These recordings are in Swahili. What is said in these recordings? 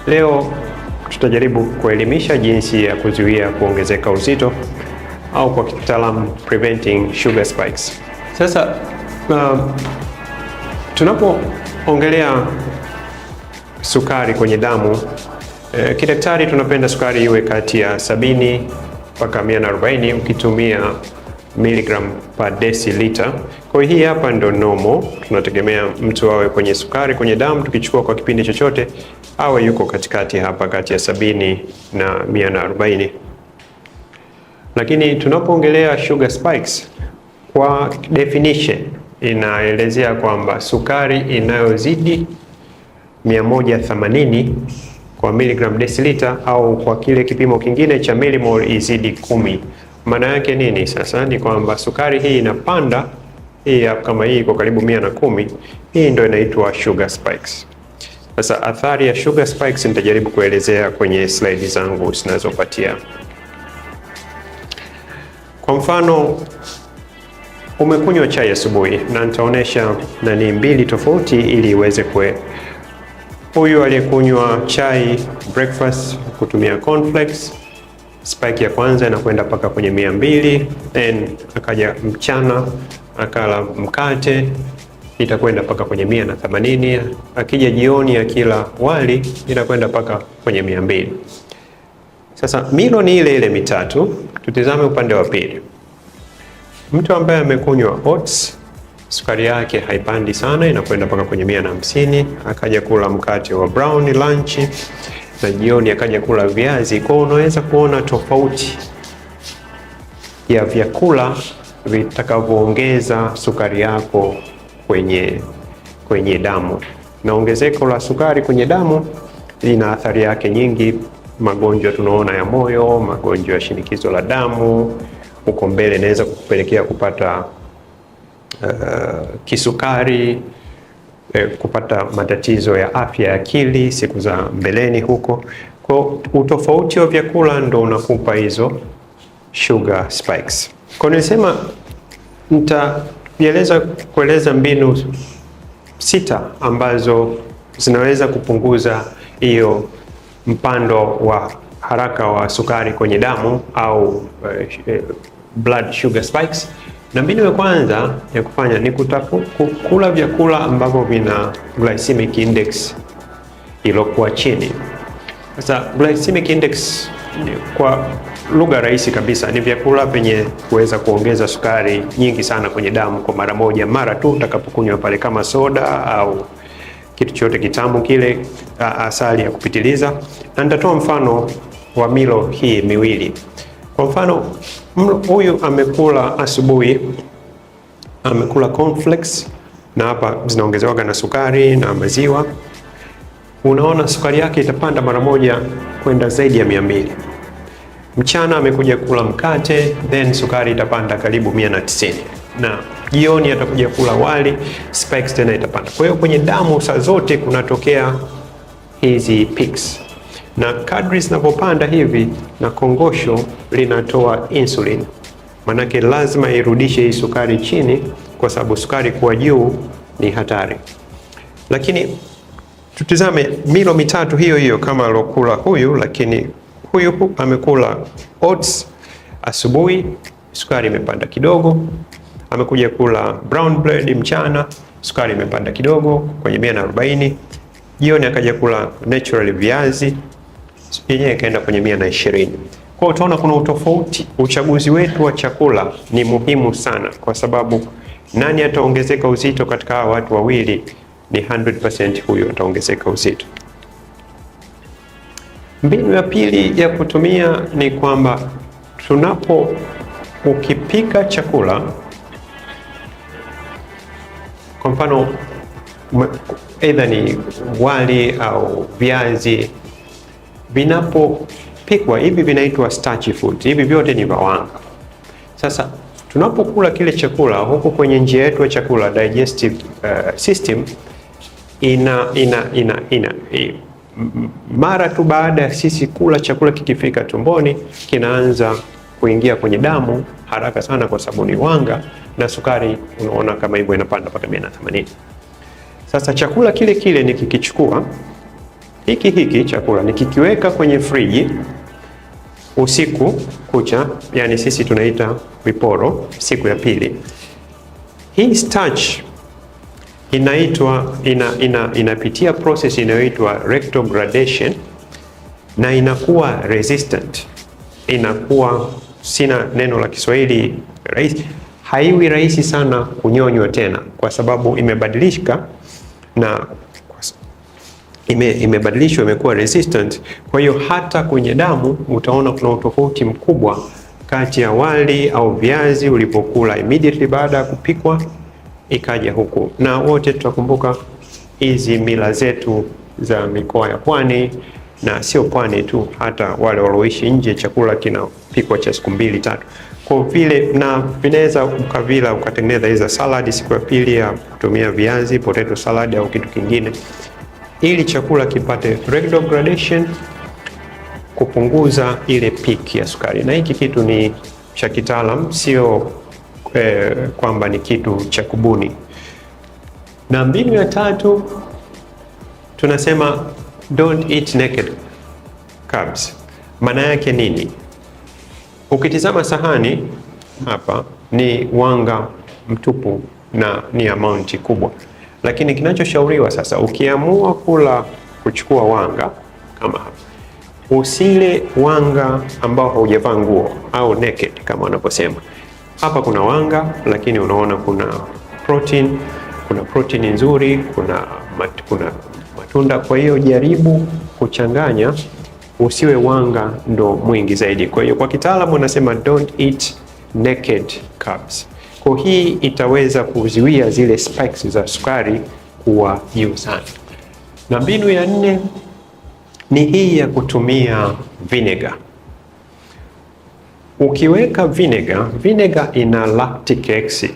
Leo tutajaribu kuelimisha jinsi ya kuzuia kuongezeka uzito au kwa kitaalamu preventing sugar spikes. Sasa tunapoongelea sukari kwenye damu, kidaktari tunapenda sukari iwe kati ya 70 mpaka 140 ukitumia miligram per deciliter. Kwa hiyo hii hapa ndo normal. Tunategemea mtu awe kwenye sukari kwenye damu, tukichukua kwa kipindi chochote awe yuko katikati hapa kati ya 70 na 140. Lakini tunapoongelea sugar spikes, kwa definition inaelezea kwamba sukari inayozidi 180 kwa miligram deciliter au kwa kile kipimo kingine cha millimole izidi 10. Maana yake nini sasa? Ni kwamba sukari hii inapanda, hii kama hii iko karibu 110, hii ndio inaitwa sugar spikes. Sasa athari ya sugar spikes nitajaribu kuelezea kwenye slide zangu zinazopatia. Kwa mfano, umekunywa chai asubuhi, na nitaonesha nani mbili tofauti ili iweze huyu aliyekunywa chai breakfast kutumia cornflakes, spike ya kwanza inakwenda mpaka kwenye 200, then akaja mchana akala mkate itakwenda mpaka kwenye 180, akija jioni akila wali itakwenda mpaka kwenye 200. Sasa milo ni ile ile mitatu. Tutizame upande wa pili. Mtu ambaye amekunywa oats, sukari yake haipandi sana, inakwenda mpaka kwenye 150, akaja kula mkate wa brown lunch na jioni akaja kula viazi. Kwa unaweza kuona tofauti ya vyakula vitakavyoongeza sukari yako kwenye damu. Na ongezeko la sukari kwenye damu lina athari yake nyingi. Magonjwa tunaona ya moyo, magonjwa ya shinikizo la damu, huko mbele inaweza kukupelekea kupata kisukari, kupata matatizo ya afya ya akili siku za mbeleni huko. Kwa utofauti wa vyakula ndo unakupa hizo sugar spikes. Kwa nilisema kueleza mbinu 6 ambazo zinaweza kupunguza hiyo mpando wa haraka wa sukari kwenye damu au blood sugar spikes. Na mbinu ya kwanza ya kufanya ni kula vyakula ambavyo vina glycemic index iliyokuwa chini. Sasa glycemic index kwa lugha rahisi kabisa ni vyakula vyenye kuweza kuongeza sukari nyingi sana kwenye damu kwa mara moja, mara tu utakapokunywa pale, kama soda au kitu chote kitamu kile, asali ya kupitiliza. Na nitatoa mfano wa milo hii miwili. Kwa mfano, huyu amekula asubuhi, amekula cornflakes na hapa zinaongezewa na sukari na maziwa. Unaona sukari yake itapanda mara moja kwenda zaidi ya 200. Mchana amekuja kula mkate, then sukari itapanda karibu 190. Na jioni atakuja kula wali, spikes tena itapanda. Kwa hiyo kwenye damu saa zote kunatokea hizi peaks. Na kadri zinapopanda hivi na kongosho linatoa insulin. Manake lazima irudishe hii sukari chini, kwa sababu sukari kuwa juu ni hatari. Lakini tutizame milo mitatu hiyo kama alokula huyu, lakini huyu amekula oats asubuhi, sukari imepanda kidogo. Amekuja kula brown bread mchana, sukari imepanda kidogo kwenye 140. Jioni akaja kula natural viazi, yenyewe ikaenda kwenye 120. Kwa utaona kuna utofauti. Uchaguzi wetu wa chakula ni muhimu sana, kwa sababu nani ataongezeka uzito katika hawa watu wawili ni 100% huyo ataongezeka uzito. Mbinu ya pili ya kutumia ni kwamba ukipika chakula, kwa mfano either ni wali au viazi, vinapopikwa hivi vinaitwa starchy food. Hivi vyote ni wanga. Sasa tunapokula kile chakula, huko kwenye njia yetu ya chakula, digestive system mara tu baada ya sisi kula chakula kikifika tumboni, kinaanza kuingia kwenye damu haraka sana, kwa sababu ni wanga, na sukari unaona kama hivyo inapanda mpaka 180. Sasa chakula kile nikikichukua hiki chakula nikikiweka kwenye friji usiku kucha, yani sisi tunaita viporo, siku ya pili, hii starch inapitia process inayoitwa retrogradation na inakuwa resistant, inakuwa, sina neno la Kiswahili rahisi, haiwi rahisi sana kunyonywa tena, kwa sababu imebadilika na imebadilishwa, imekuwa resistant. Kwa hiyo hata kwenye damu utaona kuna utofauti mkubwa kati ya wali au viazi ulipokula immediately baada ya kupikwa ikaja huku. Na wote tutakumbuka hizi mila zetu za mikoa ya Pwani, na sio Pwani tu, hata wale walioishi nje chakula kinapikwa cha siku 2-3 kwa vile, na vinaweza ukavila ukatengeneza hizo salad siku ya pili ya kutumia viazi, potato salad au kitu kingine, ili chakula kipate retrogradation, kupunguza ile peak ya sukari. Na hiki kitu ni cha kitaalam, sio kwamba ni kitu cha kubuni. Na mbinu ya tatu tunasema don't eat naked carbs. Maana yake nini? Ukitizama sahani hapa ni wanga mtupu na ni amount kubwa, lakini kinachoshauriwa sasa, ukiamua kuchukua wanga kama hapa, usile wanga ambao haujavaa nguo au naked kama wanaposema. Hapa kuna wanga, lakini unaona kuna protein nzuri, kuna matunda. Kwa hiyo jaribu kuchanganya, usiwe wanga ndo mwingi zaidi. Kwa hiyo kwa kitaalamu unasema don't eat naked carbs. Kwa hii itaweza kuzuia zile spikes za sukari kuwa juu sana. Na mbinu ya 4 ni hii ya kutumia vinegar. Ukiweka vinegar ina lactic acid,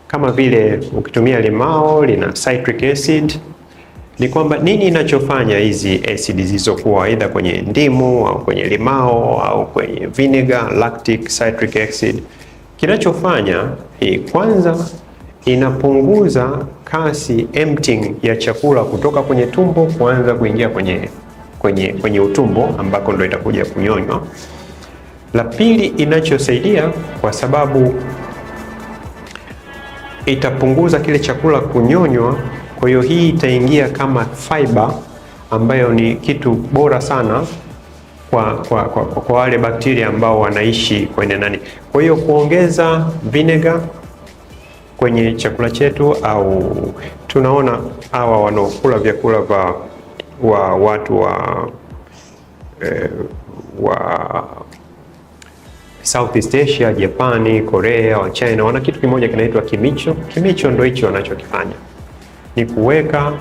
kama vile ukitumia limao lina citric acid. Ni kwamba nini inachofanya hizi acid zilizokuwa aidha kwenye ndimu au kwenye limao au kwenye vinegar, lactic, citric acid, kinachofanya hii, kwanza inapunguza kasi emptying ya chakula kutoka kwenye tumbo kuanza kuingia kwenye utumbo ambako ndo itakuja kunyonywa. La pili inachosaidia, kwa sababu itapunguza kile chakula kunyonywa, kwa hiyo hii itaingia kama fiber ambayo ni kitu bora sana kwa wale bakteria ambao wanaishi kwenye nani. Kwa hiyo kuongeza vinegar kwenye chakula chetu, au tunaona hawa wanaokula vyakula wa watu wa Southeast Asia, Japani, Korea, wa China, wana kitu kimoja kinaitwa kimicho. Kimicho ndio hicho wanachokifanya, ni kuweka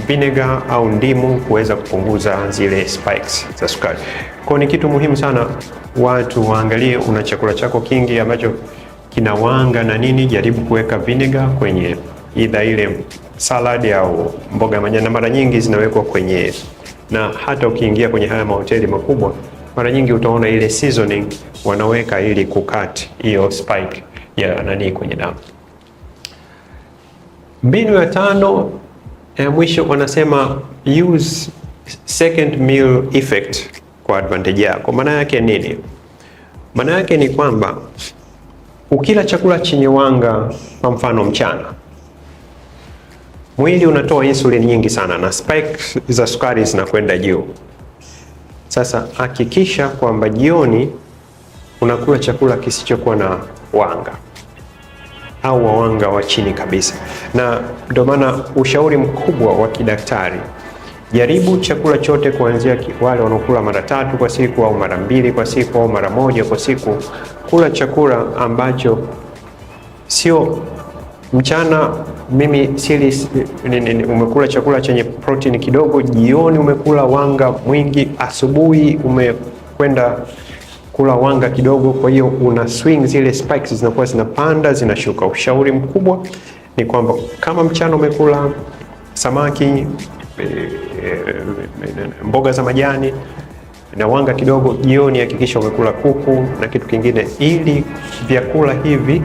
vinegar au ndimu kuweza kupunguza zile spikes za sukari. Kwa ni kitu muhimu sana watu waangalie, una chakula chako kingi ambacho kina wanga na nini, jaribu kuweka vinegar kwenye ile salad au mboga ya majani. Mara nyingi zinawekwa kwenye, na hata ukiingia kwenye haya mahoteli makubwa, mara nyingi utaona ile seasoning wanaweka ili kukat hiyo spike ya nani kwenye damu. Mbinu ya 5 mwisho wanasema use second meal effect kwa advantage yako. Maana yake nini? Maana yake ni kwamba ukila chakula chenye wanga, kwa mfano mchana, mwili unatoa insulin nyingi sana na spikes za sukari zinakwenda juu. Sasa hakikisha kwamba jioni unakula chakula kisichokuwa na wanga au wanga wa chini kabisa. Na ndio maana ushauri mkubwa wa kidaktari, jaribu chakula chote kuanzia wale wanaokula mara 3 kwa siku au mara 2 kwa siku au mara 1 kwa siku, kula chakula ambacho sio mchana. Mimi sili umekula chakula chenye protein kidogo, jioni umekula wanga mwingi, asubuhi umekwenda kula wanga kidogo. Kwa hiyo una swing, zile spikes zinakuwa zinapanda zinashuka. Ushauri mkubwa ni kwamba kama mchana umekula samaki, mboga za majani na wanga kidogo, jioni hakikisha umekula kuku na kitu kingine, ili vyakula hivi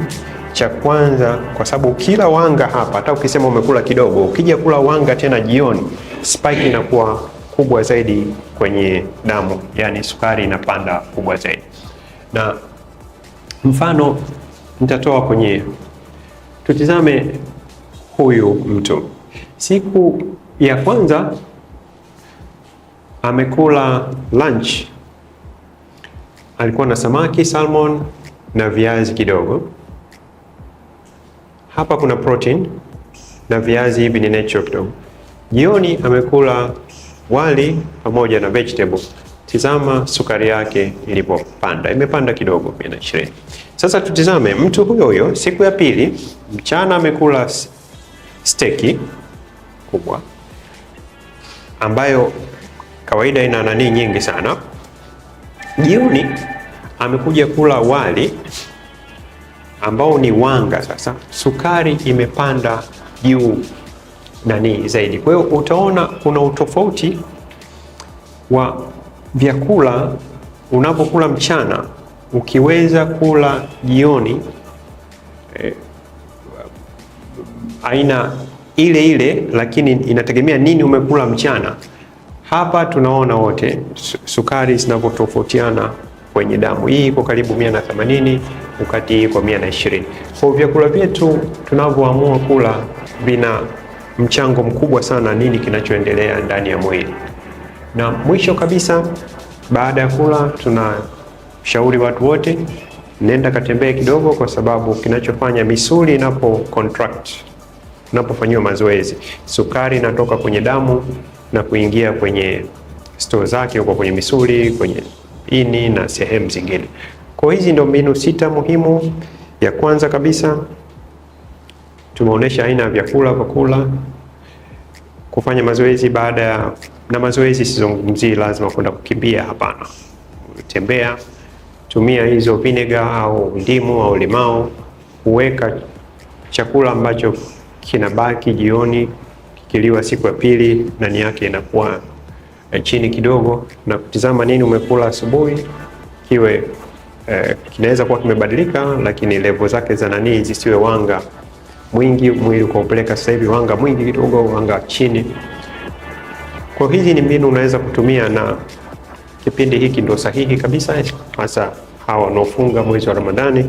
cha kwanza, kwa sababu kila wanga hapa, hata ukisema umekula kidogo, ukija kula wanga tena jioni, spike inakuwa kubwa zaidi kwenye damu, yani sukari inapanda kubwa zaidi. Na mfano nitatoa kwenye, tutizame huyu mtu siku ya kwanza amekula lunch, alikuwa na samaki salmon na viazi kidogo. Hapa kuna protein na viazi hivi ni natural kidogo. Jioni amekula wali pamoja na vegetable. Tizama sukari yake ilipopanda, imepanda kidogo 120. Sasa tutizame mtu huyo siku ya pili, mchana amekula steki kubwa ambayo kawaida ina nani nyingi sana. Jioni amekuja kula wali ambao ni wanga. Sasa sukari imepanda juu nani zaidi. Kwa hiyo utaona kuna utofauti wa vyakula unapokula mchana, ukiweza kula jioni aina ile ile, lakini inategemea nini umekula mchana. Hapa tunaona wote sukari zinavyotofautiana kwenye damu. Hii iko karibu 180, wakati hii iko 120. Kwa vyakula vyetu tunavyoamua kula vina mchango mkubwa sana nini kinachoendelea ndani ya mwili. Na mwisho kabisa, baada ya kula, tunashauri watu wote nenda katembee kidogo, kwa sababu kinachofanya misuli inapo contract, unapofanyiwa mazoezi, sukari inatoka kwenye damu na kuingia kwenye store zake huko kwenye misuli, kwenye ini na sehemu zingine. Kwa hizi ndio mbinu 6 muhimu. Ya kwanza kabisa tumeonyesha aina ya vyakula vya kula, kufanya mazoezi na mazoezi sizungumzii lazima kwenda kukimbia, hapana. Tembea, tumia hizo vinegar au ndimu au limao, kuweka chakula ambacho kinabaki jioni kikiliwa siku ya pili, ndani yake inakuwa chini kidogo, na kutizama nini umekula asubuhi, kiwe kinaweza kuwa kimebadilika, lakini level zake za nani zisiwe wanga mwingi, mwili ukaupeleka sasa hivi wanga mwingi kidogo, wanga chini. Kwa hizi ni mbinu unaweza kutumia, na kipindi hiki ndio sahihi kabisa, hasa hawa wanaofunga mwezi wa Ramadhani.